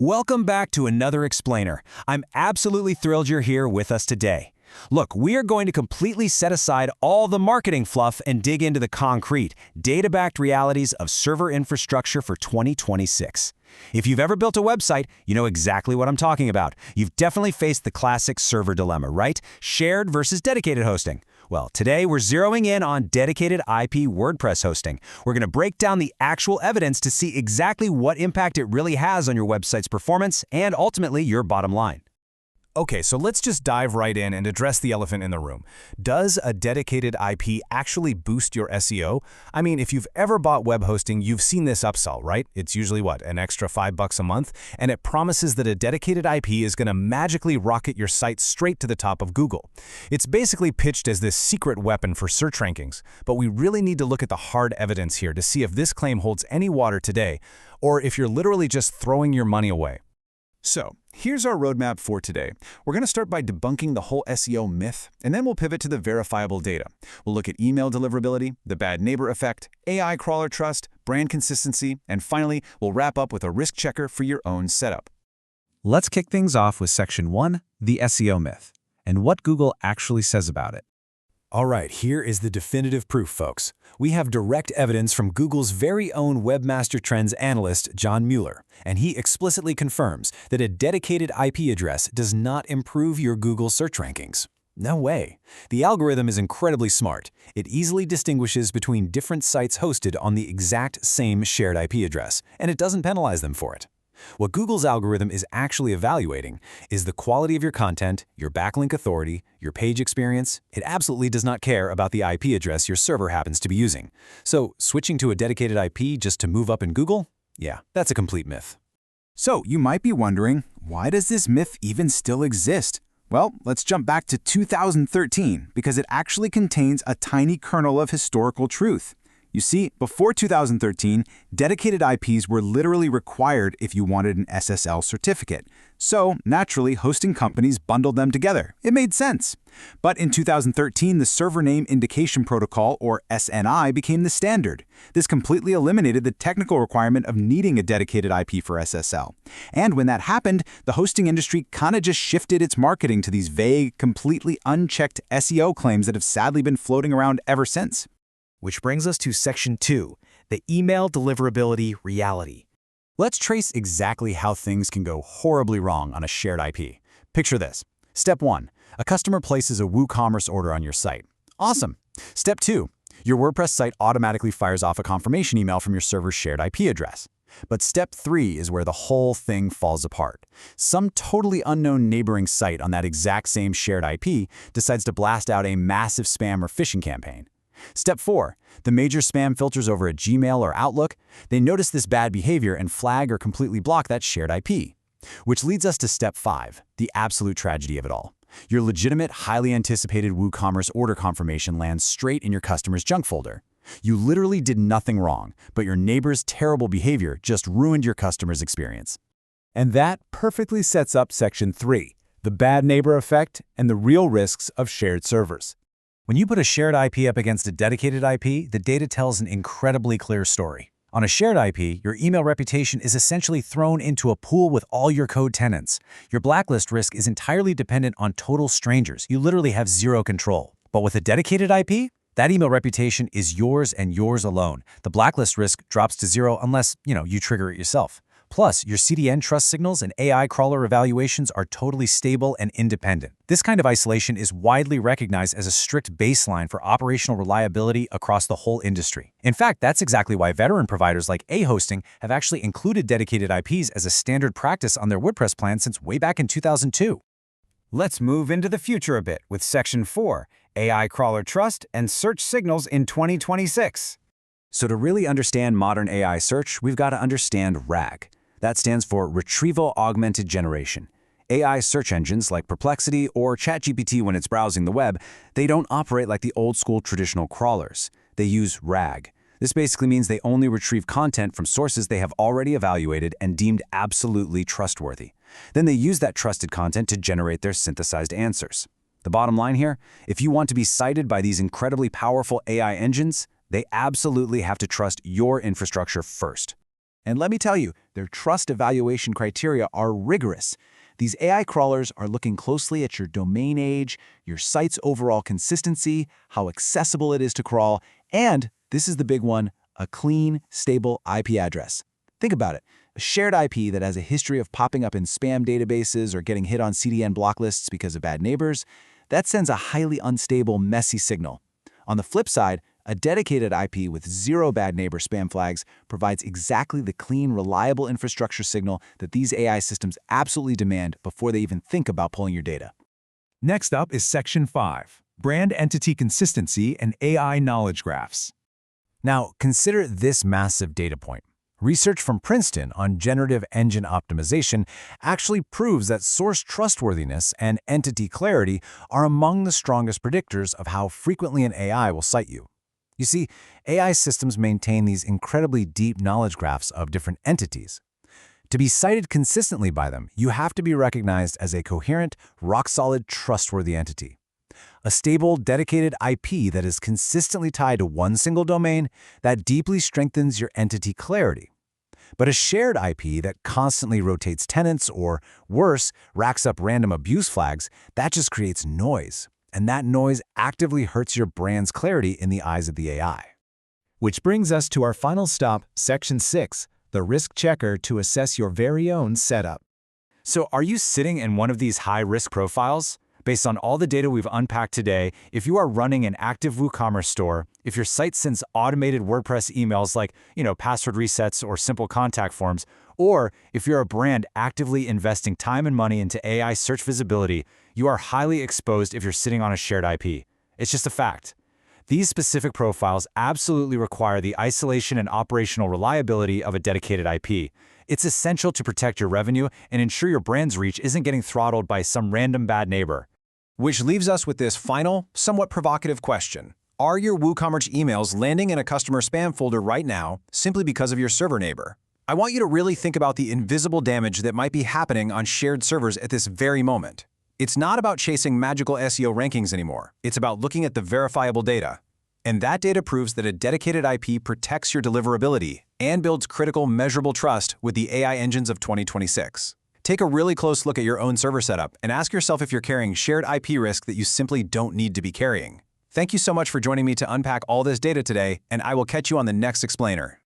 Welcome back to another explainer. I'm absolutely thrilled you're here with us today. Look, we are going to completely set aside all the marketing fluff and dig into the concrete, data-backed realities of server infrastructure for 2026. If you've ever built a website, you know exactly what I'm talking about. You've definitely faced the classic server dilemma, right? Shared versus dedicated hosting. Well, today we're zeroing in on dedicated IP WordPress hosting. We're going to break down the actual evidence to see exactly what impact it really has on your website's performance and ultimately your bottom line. Okay, so let's just dive right in and address the elephant in the room. Does a dedicated IP actually boost your SEO? I mean, if you've ever bought web hosting, you've seen this upsell, right? It's usually what, an extra $5 a month? And it promises that a dedicated IP is going to magically rocket your site straight to the top of Google. It's basically pitched as this secret weapon for search rankings, but we really need to look at the hard evidence here to see if this claim holds any water today, or if you're literally just throwing your money away. So, here's our roadmap for today. We're going to start by debunking the whole SEO myth, and then we'll pivot to the verifiable data. We'll look at email deliverability, the bad neighbor effect, AI crawler trust, brand consistency, and finally, we'll wrap up with a risk checker for your own setup. Let's kick things off with Section 1, the SEO myth, and what Google actually says about it. All right, here is the definitive proof, folks. We have direct evidence from Google's very own Webmaster Trends analyst, John Mueller, and he explicitly confirms that a dedicated IP address does not improve your Google search rankings. No way. The algorithm is incredibly smart. It easily distinguishes between different sites hosted on the exact same shared IP address, and it doesn't penalize them for it. What Google's algorithm is actually evaluating is the quality of your content, your backlink authority, your page experience. It absolutely does not care about the IP address your server happens to be using. So, switching to a dedicated IP just to move up in Google? Yeah, that's a complete myth. So, you might be wondering, why does this myth even still exist? Well, let's jump back to 2013, because it actually contains a tiny kernel of historical truth. You see, before 2013, dedicated IPs were literally required if you wanted an SSL certificate. So, naturally, hosting companies bundled them together. It made sense. But in 2013, the Server Name Indication Protocol, or SNI, became the standard. This completely eliminated the technical requirement of needing a dedicated IP for SSL. And when that happened, the hosting industry kind of just shifted its marketing to these vague, completely unchecked SEO claims that have sadly been floating around ever since. Which brings us to Section 2, the email deliverability reality. Let's trace exactly how things can go horribly wrong on a shared IP. Picture this. Step 1. A customer places a WooCommerce order on your site. Awesome. Step 2. Your WordPress site automatically fires off a confirmation email from your server's shared IP address. But Step 3 is where the whole thing falls apart. Some totally unknown neighboring site on that exact same shared IP decides to blast out a massive spam or phishing campaign. Step 4. The major spam filters over at Gmail or Outlook. They notice this bad behavior and flag or completely block that shared IP. Which leads us to Step 5, the absolute tragedy of it all. Your legitimate, highly anticipated WooCommerce order confirmation lands straight in your customer's junk folder. You literally did nothing wrong, but your neighbor's terrible behavior just ruined your customer's experience. And that perfectly sets up Section 3, the bad neighbor effect and the real risks of shared servers. When you put a shared IP up against a dedicated IP, the data tells an incredibly clear story. On a shared IP, your email reputation is essentially thrown into a pool with all your code tenants. Your blacklist risk is entirely dependent on total strangers. You literally have zero control. But with a dedicated IP, that email reputation is yours and yours alone. The blacklist risk drops to zero unless, you trigger it yourself. Plus, your CDN trust signals and AI crawler evaluations are totally stable and independent. This kind of isolation is widely recognized as a strict baseline for operational reliability across the whole industry. In fact, that's exactly why veteran providers like AHosting have actually included dedicated IPs as a standard practice on their WordPress plans since way back in 2002. Let's move into the future a bit with Section 4, AI crawler trust and search signals in 2026. So to really understand modern AI search, we've got to understand RAG. That stands for Retrieval Augmented Generation. AI search engines like Perplexity or ChatGPT when it's browsing the web, they don't operate like the old-school traditional crawlers. They use RAG. This basically means they only retrieve content from sources they have already evaluated and deemed absolutely trustworthy. Then they use that trusted content to generate their synthesized answers. The bottom line here, if you want to be cited by these incredibly powerful AI engines, they absolutely have to trust your infrastructure first. And let me tell you, their trust evaluation criteria are rigorous. These AI crawlers are looking closely at your domain age, your site's overall consistency, how accessible it is to crawl, and, this is the big one, a clean, stable IP address. Think about it. A shared IP that has a history of popping up in spam databases or getting hit on CDN block lists because of bad neighbors, that sends a highly unstable, messy signal. On the flip side, a dedicated IP with zero bad neighbor spam flags provides exactly the clean, reliable infrastructure signal that these AI systems absolutely demand before they even think about pulling your data. Next up is Section 5, Brand Entity Consistency and AI Knowledge Graphs. Now, consider this massive data point. Research from Princeton on generative engine optimization actually proves that source trustworthiness and entity clarity are among the strongest predictors of how frequently an AI will cite you. You see, AI systems maintain these incredibly deep knowledge graphs of different entities. To be cited consistently by them, you have to be recognized as a coherent, rock-solid, trustworthy entity. A stable, dedicated IP that is consistently tied to one single domain that deeply strengthens your entity clarity. But a shared IP that constantly rotates tenants or, worse, racks up random abuse flags, that just creates noise. And that noise actively hurts your brand's clarity in the eyes of the AI. Which brings us to our final stop, Section 6, the risk checker to assess your very own setup. So are you sitting in one of these high-risk profiles? Based on all the data we've unpacked today, if you are running an active WooCommerce store, if your site sends automated WordPress emails like, password resets or simple contact forms, or if you're a brand actively investing time and money into AI search visibility, you are highly exposed if you're sitting on a shared IP. It's just a fact. These specific profiles absolutely require the isolation and operational reliability of a dedicated IP. It's essential to protect your revenue and ensure your brand's reach isn't getting throttled by some random bad neighbor. Which leaves us with this final, somewhat provocative question. Are your WooCommerce emails landing in a customer spam folder right now simply because of your server neighbor? I want you to really think about the invisible damage that might be happening on shared servers at this very moment. It's not about chasing magical SEO rankings anymore. It's about looking at the verifiable data. And that data proves that a dedicated IP protects your deliverability and builds critical, measurable trust with the AI engines of 2026. Take a really close look at your own server setup and ask yourself if you're carrying shared IP risk that you simply don't need to be carrying. Thank you so much for joining me to unpack all this data today, and I will catch you on the next explainer.